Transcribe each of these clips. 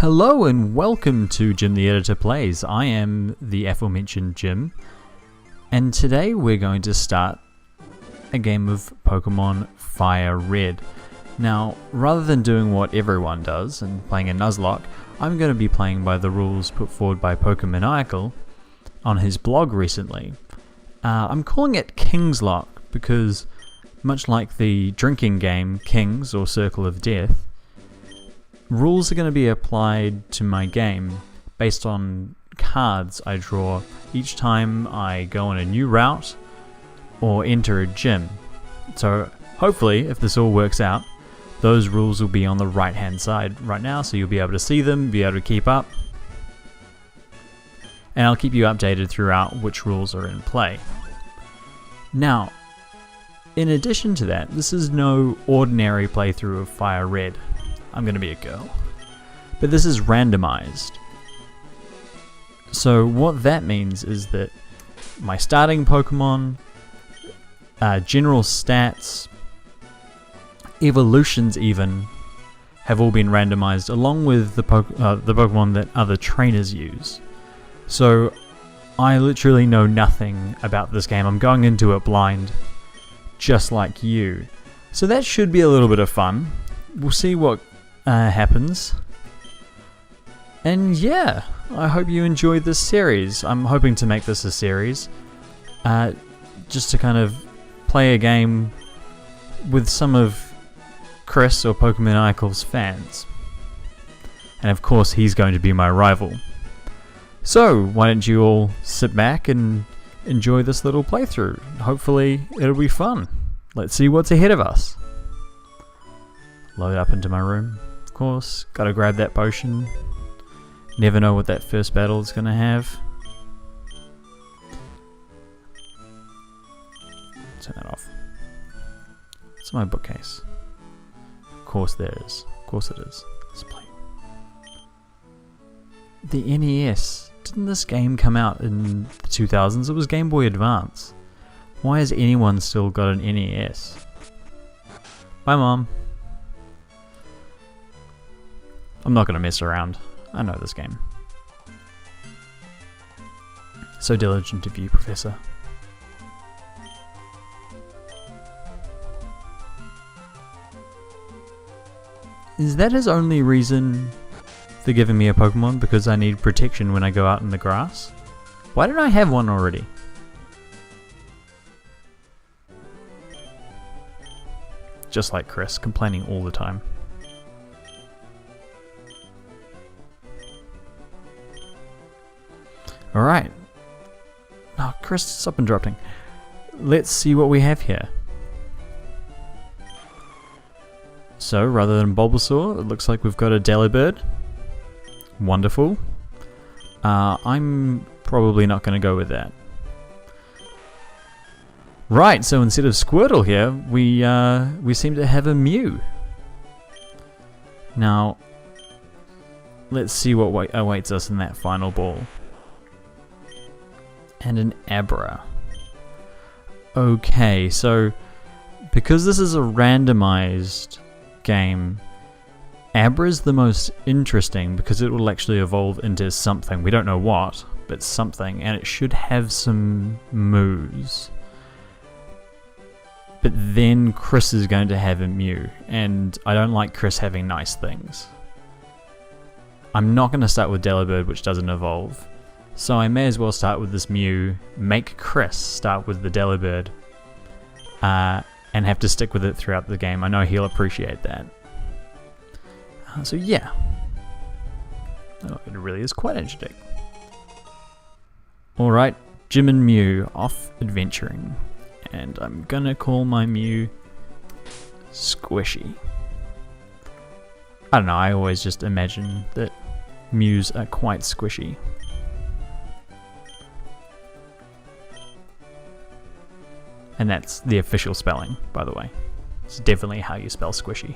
Hello and welcome to Jim the Editor Plays. I am the aforementioned Jim, and today we're going to start a game of Pokemon Fire Red. Now, rather than doing what everyone does and playing a Nuzlocke, I'm going to be playing by the rules put forward by Pokemaniacal on his blog recently. I'm calling it Kingslocke because, much like the drinking game Kings or Circle of Death, rules are going to be applied to my game based on cards I draw each time I go on a new route or enter a gym. So hopefully, if this all works out, those rules will be on the right hand side right now, so you'll be able to see them, be able to keep up, and I'll keep you updated throughout which rules are in play. Now, in addition to that, this is no ordinary playthrough of Fire Red. I'm going to be a girl. But this is randomized. So what that means is that my starting Pokemon, general stats, evolutions even, have all been randomized along with the Pokemon that other trainers use. So I literally know nothing about this game. I'm going into it blind, just like you. So that should be a little bit of fun. We'll see what happens. And yeah, I hope you enjoyed this series. I'm hoping to make this a series, just to kind of play a game with some of Chris or Pokemaniacal's fans. And of course, he's going to be my rival. So why don't you all sit back and enjoy this little playthrough? Hopefully it'll be fun. Let's see what's ahead of us. Load up into my room. Of course, gotta grab that potion. Never know what that first battle is gonna have. Turn that off. It's my bookcase. Of course there is. Of course it is. Let's play. The NES. Didn't this game come out in the 2000s? It was Game Boy Advance. Why has anyone still got an NES? Bye, Mom. I'm not going to mess around. I know this game. So diligent of you, Professor. Is that his only reason for giving me a Pokemon? Because I need protection when I go out in the grass? Why don't I have one already? Just like Chris, complaining all the time. Alright. Oh, Chris, stop interrupting. Let's see what we have here. So, rather than Bulbasaur, it looks like we've got a Delibird. Wonderful. I'm probably not going to go with that. Right, so instead of Squirtle here, we seem to have a Mew. Now, let's see what awaits us in that final ball. And an Abra. Okay, so because this is a randomized game, Abra's the most interesting because it will actually evolve into something. We don't know what, but something, and it should have some moves. But then Chris is going to have a Mew, and I don't like Chris having nice things. I'm not going to start with Delibird, which doesn't evolve. So I may as well start with this Mew, make Chris start with the Delibird, and have to stick with it throughout the game. I know he'll appreciate that. So yeah. Oh, it really is quite energetic. Alright, Jim and Mew off adventuring. And I'm gonna call my Mew Squishy. I don't know, I always just imagine that Mews are quite squishy. And that's the official spelling, by the way. It's definitely how you spell squishy.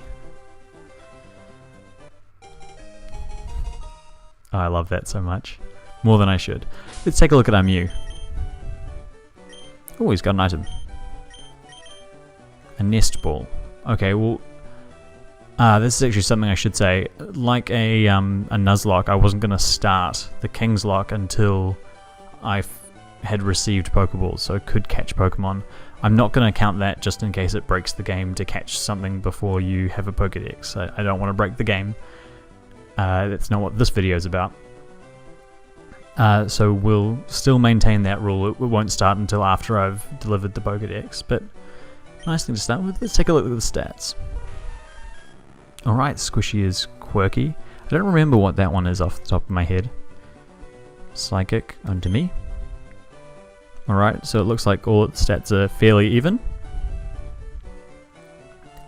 Oh, I love that so much. More than I should. Let's take a look at our Mew. Oh, he's got an item. A nest ball. Okay, well, This is actually something I should say. Like a Nuzlocke, I wasn't going to start the Kingslocke until I had received Pokeballs, so I could catch Pokemon. I'm not going to count that just in case it breaks the game to catch something before you have a Pokedex. I don't want to break the game. That's not what this video is about. So we'll still maintain that rule. It won't start until after I've delivered the Pokedex, but nice thing to start with. Let's take a look at the stats. Alright, Squishy is quirky. I don't remember what that one is off the top of my head. Psychic onto me. Alright, so it looks like all its stats are fairly even.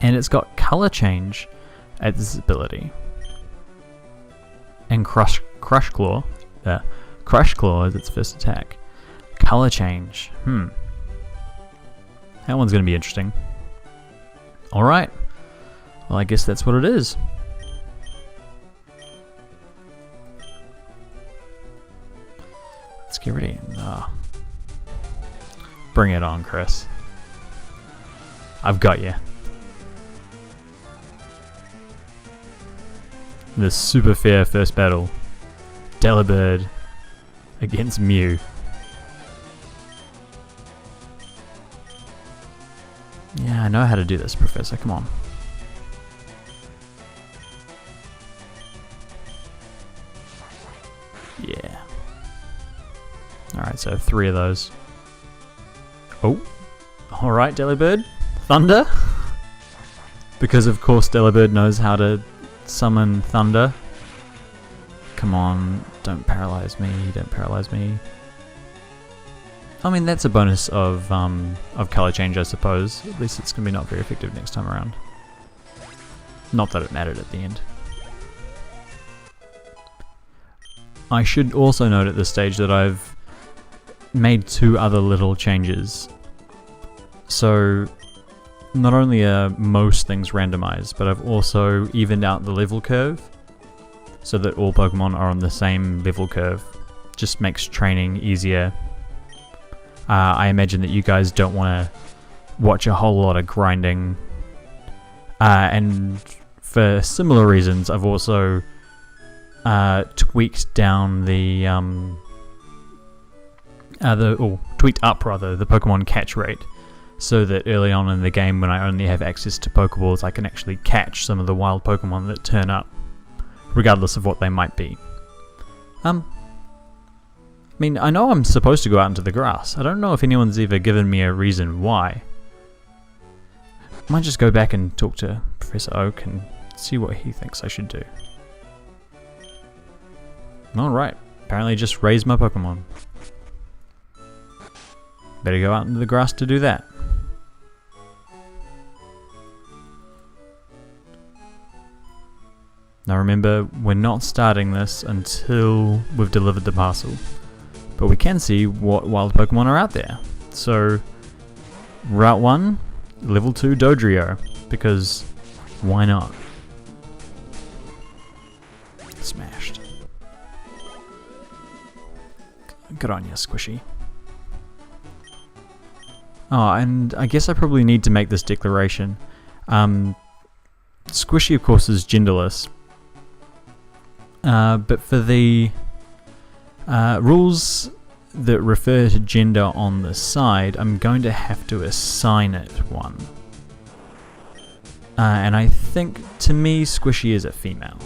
And it's got color change as its ability. And Crush Claw is its first attack. Color change. That one's going to be interesting. Alright. Well, I guess that's what it is. Let's get ready. Bring it on, Chris. I've got you. The super fair first battle. Delibird against Mew. Yeah, I know how to do this, Professor. Come on. Yeah. Alright, so 3 of those. Oh. Alright, Delibird. Thunder. Because of course Delibird knows how to summon thunder. Come on, don't paralyze me, don't paralyze me. I mean, that's a bonus of color change, I suppose. At least it's going to be not very effective next time around. Not that it mattered at the end. I should also note at this stage that I've made 2 other little changes. So, not only are most things randomized, but I've also evened out the level curve so that all Pokemon are on the same level curve. Just makes training easier. I imagine that you guys don't want to watch a whole lot of grinding. And for similar reasons, I've also tweaked down tweaked up rather the Pokemon catch rate, so that early on in the game, when I only have access to Pokeballs, I can actually catch some of the wild Pokemon that turn up, regardless of what they might be. I mean, I know I'm supposed to go out into the grass. I don't know if anyone's ever given me a reason why. I might just go back and talk to Professor Oak and see what he thinks I should do. Alright, apparently just raise my Pokemon. Better go out into the grass to do that. Now remember, we're not starting this until we've delivered the parcel. But we can see what wild Pokemon are out there. So, Route 1, Level 2 Dodrio, because why not? Smashed. Good on you, Squishy. Oh, and I guess I probably need to make this declaration. Squishy, of course, is genderless. But for the rules that refer to gender on the side, I'm going to have to assign it one. And I think, to me, Squishy is a female.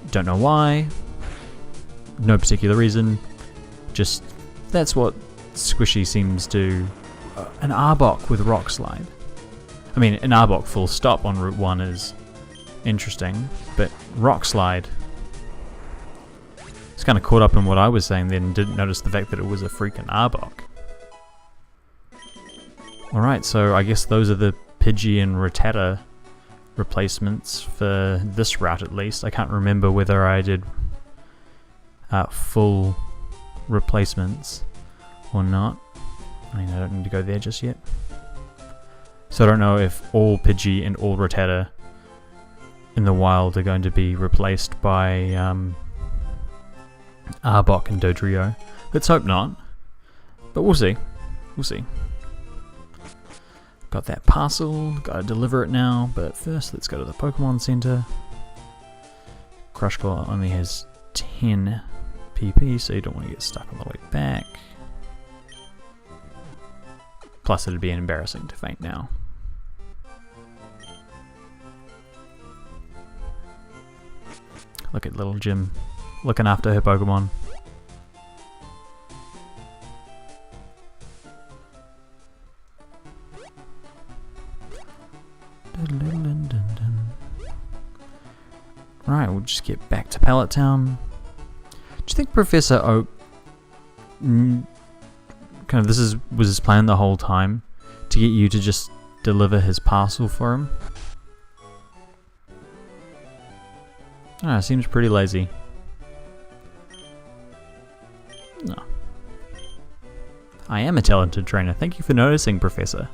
Don't know why. No particular reason. Just, that's what Squishy seems to... an Arbok with Rock Slide. I mean, an Arbok full stop on Route 1 is interesting, but Rock Slide... It's kind of caught up in what I was saying then and didn't notice the fact that it was a freaking Arbok. Alright, so I guess those are the Pidgey and Rattata replacements for this route at least. I can't remember whether I did full replacements or not. I mean, I don't need to go there just yet. So I don't know if all Pidgey and all Rattata in the wild are going to be replaced by Arbok and Dodrio. Let's hope not, but we'll see. We'll see. Got that parcel, gotta deliver it now, but first let's go to the Pokemon Center. Crush Claw only has 10 PP, so you don't want to get stuck on the way back. Plus it'd be embarrassing to faint now. Look at little Jim looking after her Pokemon. Right, we'll just get back to Pallet Town. Do you think Professor Oak kind of was his plan the whole time to get you to just deliver his parcel for him? Ah, seems pretty lazy. No. I am a talented trainer. Thank you for noticing, Professor.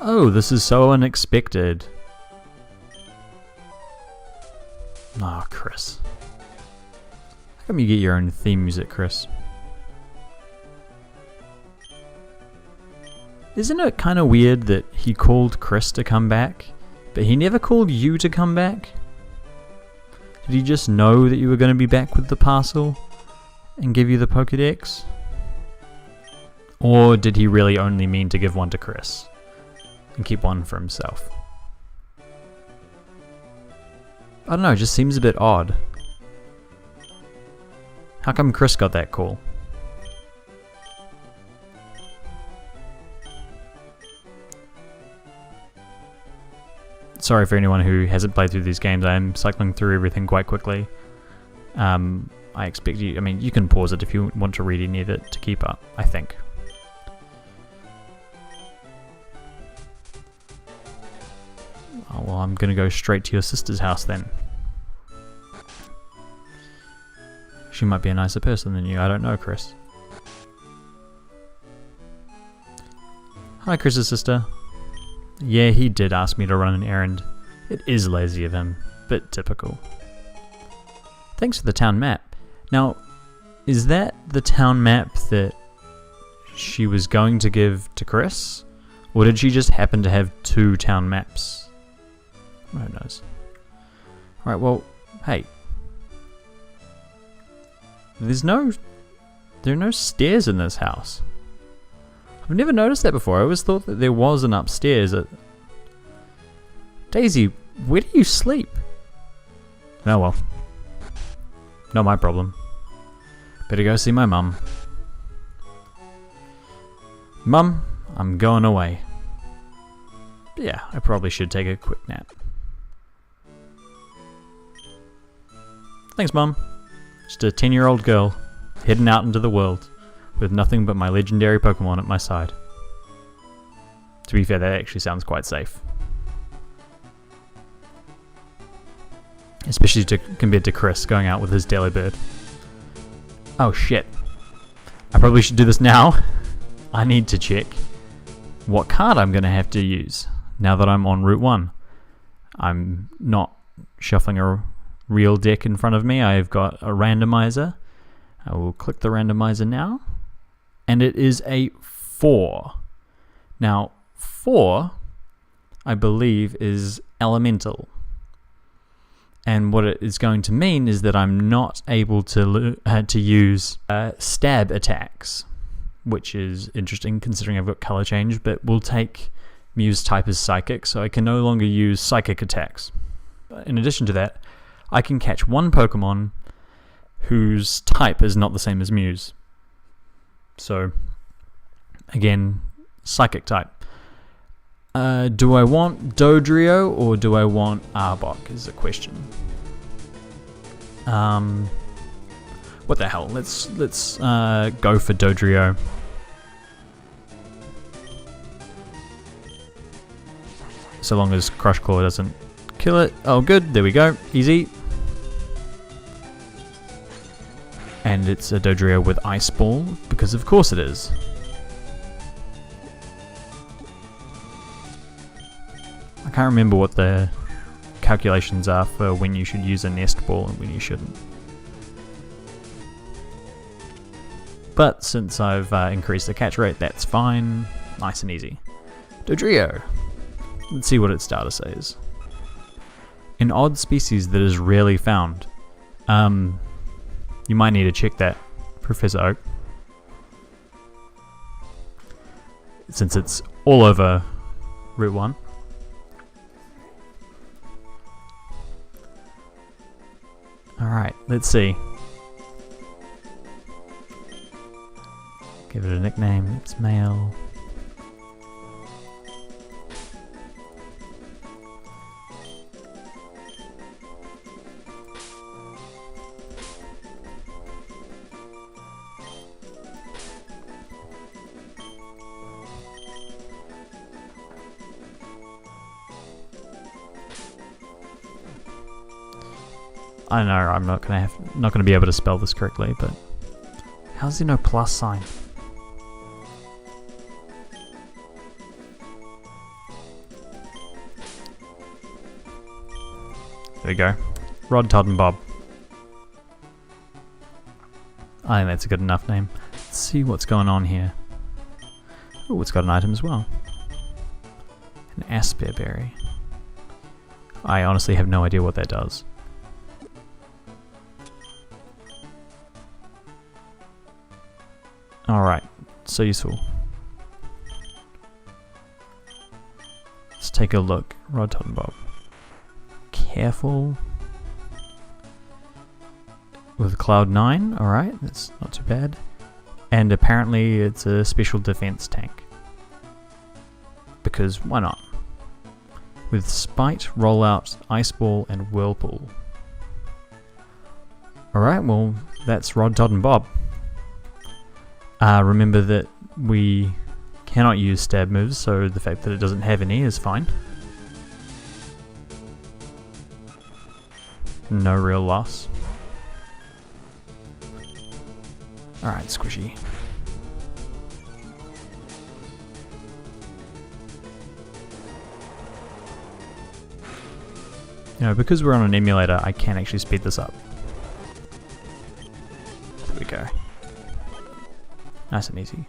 Oh, this is so unexpected. Ah, Chris. How come you get your own theme music, Chris? Isn't it kind of weird that he called Chris to come back, but he never called you to come back? Did he just know that you were going to be back with the parcel and give you the Pokédex? Or did he really only mean to give one to Chris and keep one for himself? I don't know, it just seems a bit odd. How come Chris got that call? Sorry for anyone who hasn't played through these games, I am cycling through everything quite quickly. I expect you, I mean, you can pause it if you want to read any of it to keep up, I think. Oh, well, I'm gonna go straight to your sister's house then. She might be a nicer person than you, I don't know, Chris. Hi, Chris's sister. Yeah, he did ask me to run an errand. It is lazy of him, but typical. Thanks for the town map. Now, is that the town map that she was going to give to Chris? Or did she just happen to have 2 town maps? Who knows? Alright, well, hey. There are no stairs in this house. I've never noticed that before. I always thought that there was an upstairs. Daisy, where do you sleep? Oh well. Not my problem. Better go see my mum. Mum, I'm going away. Yeah, I probably should take a quick nap. Thanks, Mum. Just a 10-year-old girl heading out into the world with nothing but my legendary Pokemon at my side. To be fair, that actually sounds quite safe. Especially compared to Chris going out with his Delibird. Oh shit. I probably should do this now. I need to check what card I'm going to have to use now that I'm on Route 1. I'm not shuffling a real deck in front of me. I've got a randomizer. I will click the randomizer now. And it is a 4. Now, 4, I believe, is elemental. And what it is going to mean is that I'm not able to use stab attacks, which is interesting considering I've got color change, but will take Mew's type as psychic, so I can no longer use psychic attacks. In addition to that, I can catch one Pokemon whose type is not the same as Mew's. So, again, psychic type. Do I want Dodrio or do I want Arbok is the question. What the hell? Let's go for Dodrio. So long as Crush Claw doesn't kill it. Oh, good. There we go. Easy. And it's a Dodrio with Ice Ball, because of course it is. I can't remember what the calculations are for when you should use a Nest Ball and when you shouldn't. But since I've increased the catch rate, that's fine. Nice and easy. Dodrio. Let's see what its data says. An odd species that is rarely found. You might need to check that, Professor Oak. Since it's all over Route 1. Alright, let's see. Give it a nickname. It's male. I know I'm not gonna be able to spell this correctly, but how's there no plus sign? There we go. Rod, Todd, and Bob. I think that's a good enough name. Let's see what's going on here. Oh, it's got an item as well. An asperberry. I honestly have no idea what that does. Alright, so useful. Let's take a look. Rod, Todd, and Bob. Careful. With Cloud 9, alright, that's not too bad. And apparently it's a special defense tank. Because why not? With Spite, Rollout, Ice Ball, and Whirlpool. Alright, well, that's Rod, Todd, and Bob. Remember that we cannot use stab moves, so the fact that it doesn't have any is fine. No real loss. Alright, Squishy. You know, because we're on an emulator, I can actually speed this up. There we go. Nice and easy.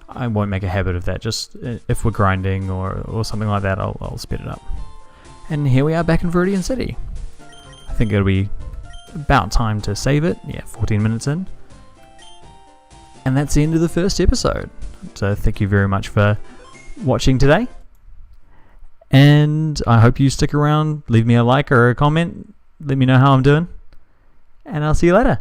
I won't make a habit of that, just if we're grinding or something like that, I'll speed it up. And here we are back in Viridian City. I think it'll be about time to save it. Yeah, 14 minutes in. And that's the end of the first episode. So thank you very much for watching today. And I hope you stick around, leave me a like or a comment, let me know how I'm doing. And I'll see you later.